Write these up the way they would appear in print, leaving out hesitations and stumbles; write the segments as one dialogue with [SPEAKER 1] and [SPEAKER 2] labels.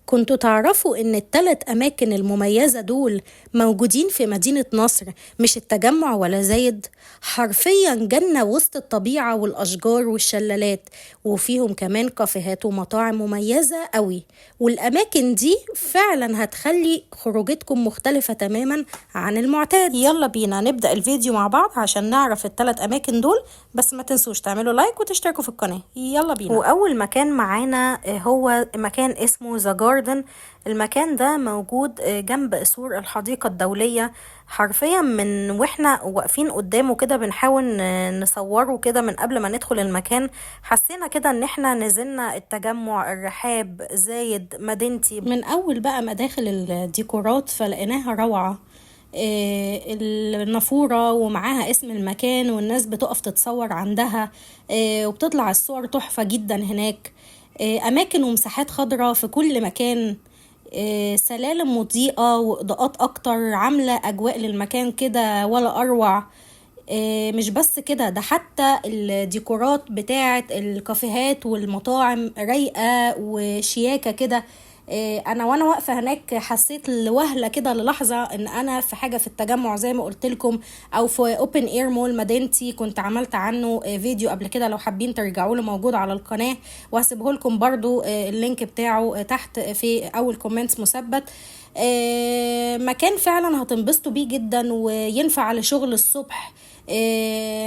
[SPEAKER 1] كنتوا تعرفوا إن التلات أماكن المميزة دول موجودين في مدينة نصر، مش التجمع ولا زايد؟ حرفيا جنة وسط الطبيعة والأشجار والشلالات، وفيهم كمان كافيهات ومطاعم مميزة قوي. والأماكن دي فعلا هتخلي خروجتكم مختلفة تماما عن المعتاد. يلا بينا نبدأ الفيديو مع بعض عشان نعرف التلات أماكن دول، بس ما تنسوش تعملوا لايك وتشتركوا في القناة. يلا بينا. وأول مكان معانا هو مكان اسمه ذا جاردن. المكان ده موجود جنب سور الحديقة الدولية. حرفيا من واحنا واقفين قدامه كده بنحاول نصوره كده من قبل ما ندخل المكان، حسينا كده ان احنا نزلنا التجمع، الرحاب، زايد، مدينتي. من اول بقى مداخل الديكورات فلقيناها روعة. النافورة ومعاها اسم المكان والناس بتقف تتصور عندها، وبتطلع الصور تحفة جدا هناك. أماكن ومساحات خضراء في كل مكان، سلالم مضيئة وإضاءات أكتر عاملة أجواء للمكان كده ولا أروع. مش بس كده، ده حتى الديكورات بتاعة الكافيهات والمطاعم رايقة وشياكة كده. انا وانا واقفه هناك حسيت لوهله كده للحظه ان انا في حاجه في التجمع زي ما قلت لكم، او في اوبن اير مول مدينتي. كنت عملت عنه فيديو قبل كده، لو حابين ترجعوا له موجود على القناه، وهسيبه لكم برضو اللينك بتاعه تحت في اول كومنتس مثبت. مكان فعلا هتنبسطوا بيه جدا وينفع لشغل الصبح،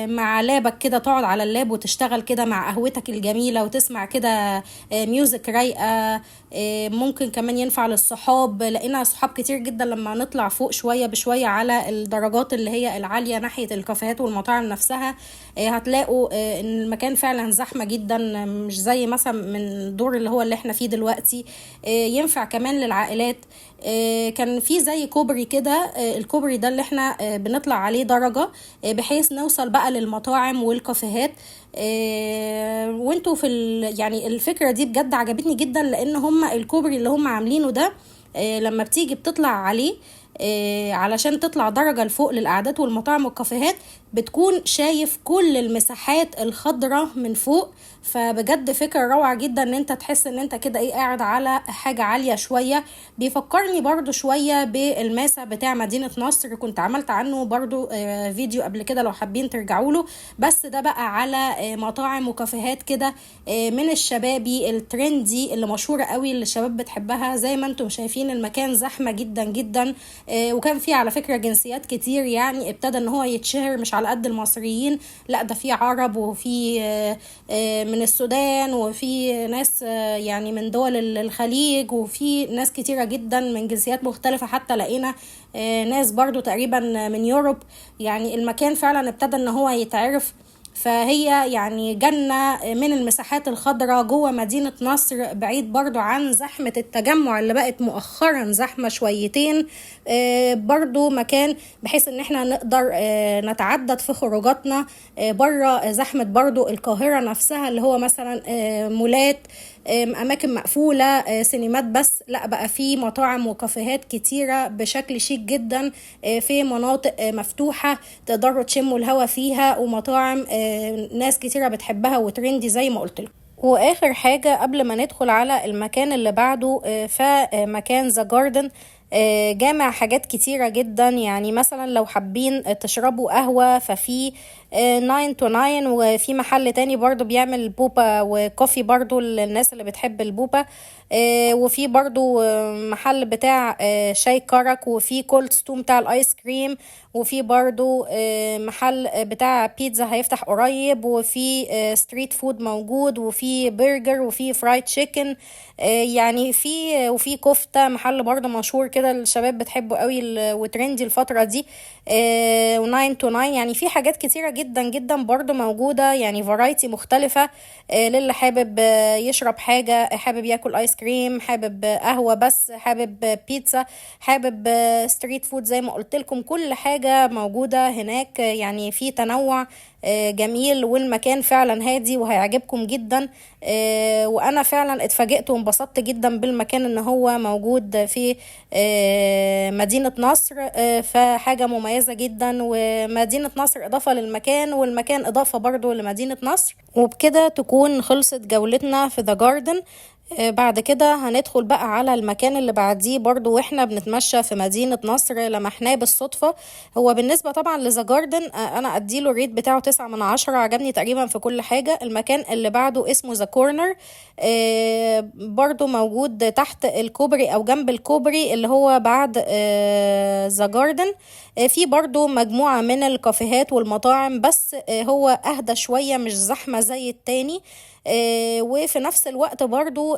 [SPEAKER 1] مع لابك كده، تقعد على اللاب وتشتغل كده مع قهوتك الجميلة وتسمع كده ميوزك رايقة. ممكن كمان ينفع للصحاب، لقينا صحاب كتير جدا لما نطلع فوق شوية بشوية على الدرجات اللي هي العالية ناحية الكافيهات والمطاعم نفسها. هتلاقوا ان المكان فعلا زحمة جدا، مش زي مثلا من الدور اللي هو اللي احنا فيه دلوقتي. ينفع كمان للعائلات. كان في زي كوبري كده، الكوبري ده اللي احنا بنطلع عليه درجة بحيث نوصل بقى للمطاعم والكافيهات. وانتوا في يعني الفكرة دي بجد عجبتني جدا، لان هم الكوبري اللي هم عاملينه ده لما بتيجي بتطلع عليه علشان تطلع درجة لفوق للقعدات والمطاعم والكافيهات، بتكون شايف كل المساحات الخضراء من فوق. فبجد فكرة روعة جدا ان انت تحس ان انت كده قاعد على حاجة عالية شوية. بيفكرني برضو شوية بالماسة بتاع مدينة نصر، كنت عملت عنه برضو فيديو قبل كده لو حابين ترجعوا له. بس ده بقى على مطاعم وكافيهات كده من الشبابي الترندي اللي مشهورة قوي اللي الشباب بتحبها. زي ما انتم شايفين المكان زحمة جدا جدا، وكان فيه على فكرة جنسيات كتير، يعني ابتدى ان هو يتشهر مش على قد المصريين، لا ده فيه عرب وفي من السودان، وفي ناس يعني من دول الخليج، وفي ناس كتيرة جدا من جنسيات مختلفة، حتى لقينا ناس برضو تقريبا من يوروب. يعني المكان فعلا ابتدى ان هو يتعرف. فهي يعني جنة من المساحات الخضراء جوه مدينة نصر، بعيد برضو عن زحمة التجمع اللي بقت مؤخرا زحمة شويتين. برضو مكان بحيث ان احنا نقدر نتعدد في خروجاتنا بره زحمة برضو القاهرة نفسها، اللي هو مثلا مولات، اماكن مقفولة، سينمات، بس لا بقى في مطاعم وكافيهات كتيرة بشكل شيك جدا في مناطق مفتوحة تقدروا تشموا الهوا فيها، ومطاعم ناس كتيرة بتحبها وترندي زي ما قلت لكم. واخر حاجة قبل ما ندخل على المكان اللي بعده، فمكان ذا جاردن جامع حاجات كتيرة جدا. يعني مثلا لو حابين تشربوا قهوة ففي 9 to 9، وفي محل تاني برضو بيعمل بوبا وكوفي برضو للناس اللي بتحب البوبا. وفي برضو محل بتاع شاي كرك، وفي كولد ستون بتاع الايس كريم، وفي برضو محل بتاع بيتزا هيفتح قريب، وفي ستريت فود موجود، وفي برجر، وفي فرايد تشيكن. يعني وفي كفتة، محل برضو مشهور كده الشباب بتحبه قوي وترندي الفترة دي. و9 to 9، يعني في حاجات كتيرة جدا جدا برضو موجودة، يعني فرايتي مختلفة للي حابب يشرب حاجة، حابب ياكل ايس كريم، حابب قهوة، بس حابب بيتزا، حابب ستريت فود، زي ما قلت لكم كل حاجة موجودة هناك. يعني في تنوع جميل، والمكان فعلا هادي وهيعجبكم جدا. وانا فعلا اتفاجئت وانبسطت جدا بالمكان ان هو موجود في مدينة نصر. فحاجة مميزة جدا، ومدينة نصر اضافة للمكان، والمكان اضافة برضو لمدينة نصر. وبكده تكون خلصت جولتنا في ذا جاردن. بعد كده هندخل بقى على المكان اللي بعديه برضو، واحنا بنتمشى في مدينة نصر لمحناه بالصدفة. هو بالنسبة طبعا لذا جاردن انا اديله الريت بتاعه 9/10، عجبني تقريبا في كل حاجة. المكان اللي بعده اسمه ذا كورنر، برضو موجود تحت الكوبري او جنب الكوبري اللي هو بعد ذا جاردن. في برضو مجموعة من الكافيهات والمطاعم، بس هو اهدى شوية، مش زحمة زي التاني. وفي نفس الوقت برضو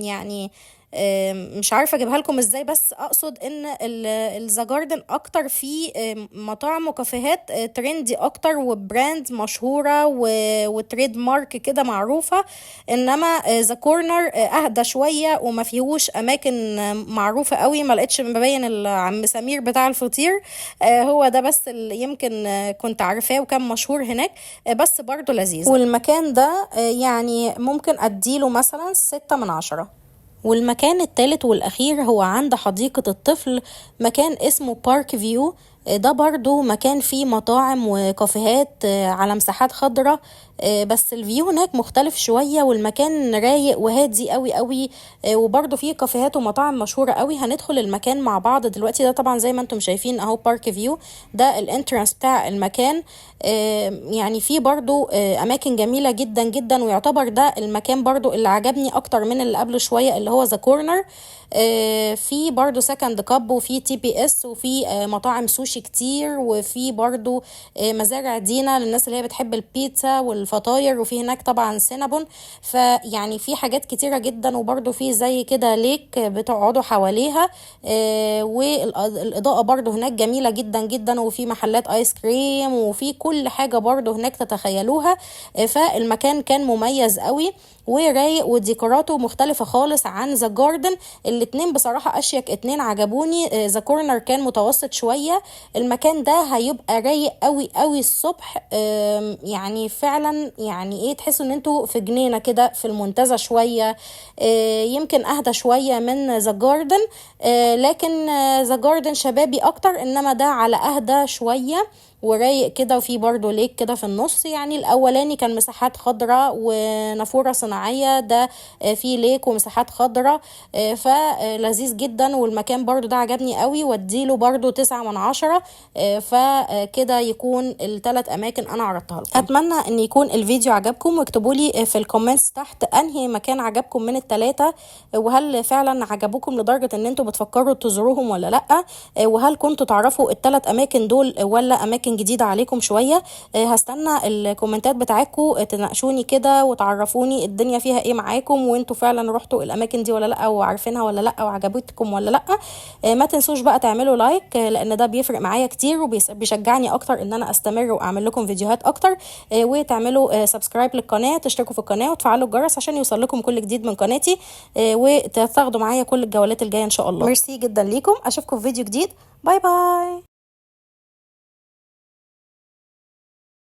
[SPEAKER 1] يعني مش عارفه اجيبها لكم ازاي، بس اقصد ان الذا جاردن اكتر فيه مطاعم وكافيهات ترندي اكتر وبراند مشهوره وتريد مارك كده معروفه. انما ذا كورنر اهدى شويه وما فيهوش اماكن معروفه قوي. ما لقيتش مبين عم سمير بتاع الفطير، هو ده بس اللي يمكن كنت عارفاه وكان مشهور هناك. بس برضو لذيذ. والمكان ده يعني ممكن اديله مثلا 6/10. والمكان التالت والأخير هو عند حديقة الطفل، مكان اسمه بارك فيو. ده برضو مكان فيه مطاعم وكافيهات على مساحات خضراء، بس الفيو هناك مختلف شوية، والمكان رايق وهادي قوي قوي. وبرضو فيه كافيهات ومطاعم مشهورة قوي. هندخل المكان مع بعض دلوقتي. ده طبعا زي ما انتم شايفين اهو بارك فيو، ده الانترنس بتاع المكان. يعني فيه برضو اماكن جميلة جدا جدا، ويعتبر ده المكان برضو اللي عجبني اكتر من اللي قبله شوية اللي هو ذا كورنر. في برضو سكند كاب، وفي TPS، وفي مطاعم سوشي كتير، وفي برضو مزارع دينا للناس اللي هي بتحب البيتزا والفطاير، وفي هناك طبعا سينابون. فيعني في حاجات كتيرة جدا، وبرضو في زي كده ليك بتقعدوا حواليها. والإضاءة برضو هناك جميلة جدا جدا، وفي محلات آيس كريم، وفي كل حاجة برضو هناك تتخيلوها. فالمكان كان مميز قوي ورايق، وديكوراته مختلفة خالص عن ذا جاردن. الاتنين بصراحة اشيك اتنين عجبوني. ذا كورنر كان متوسط شوية. المكان ده هيبقى رايق قوي قوي الصبح. يعني فعلا يعني ايه، تحسوا ان انتوا في جنينة كده في المنتزه شوية. يمكن اهدى شوية من ذا جاردن، لكن ذا جاردن شبابي اكتر، انما ده على اهدى شوية ورايق كده، وفي برضو ليك كده في النص. يعني الاولاني كان مساحات خضراء ونافورة صناعية، ده فيه ليك ومساحات خضراء، فلذيذ جدا. والمكان برضو ده عجبني قوي، واديله برضو 9/10. فكده يكون الثلاث اماكن انا عرضتها لكم. اتمنى ان يكون الفيديو عجبكم، واكتبوا لي في الكومنتس تحت انهي مكان عجبكم من الثلاثة، وهل فعلا عجبوكم لدرجة ان انتوا بتفكروا تزوروهم ولا لا، وهل كنتوا تعرفوا الثلاث اماكن دول ولا اماكن جديدة عليكم شوية. هستنى الكومنتات بتاعتكم تناقشوني كده وتعرفوني الدنيا فيها ايه معاكم، وانتوا فعلا رحتوا الاماكن دي ولا لا، وعارفينها ولا لا، وعجبتكم ولا لا. ما تنسوش بقى تعملوا لايك، لان ده بيفرق معايا كتير وبيشجعني اكتر ان انا استمر واعمل لكم فيديوهات اكتر. وتعملوا سبسكرايب للقناة، تشتركوا في القناة وتفعلوا الجرس عشان يوصل لكم كل جديد من قناتي، وتاخدوا معايا كل الجولات الجاية ان شاء الله. ميرسي جدا ليكم، اشوفكم في فيديو جديد. باي باي.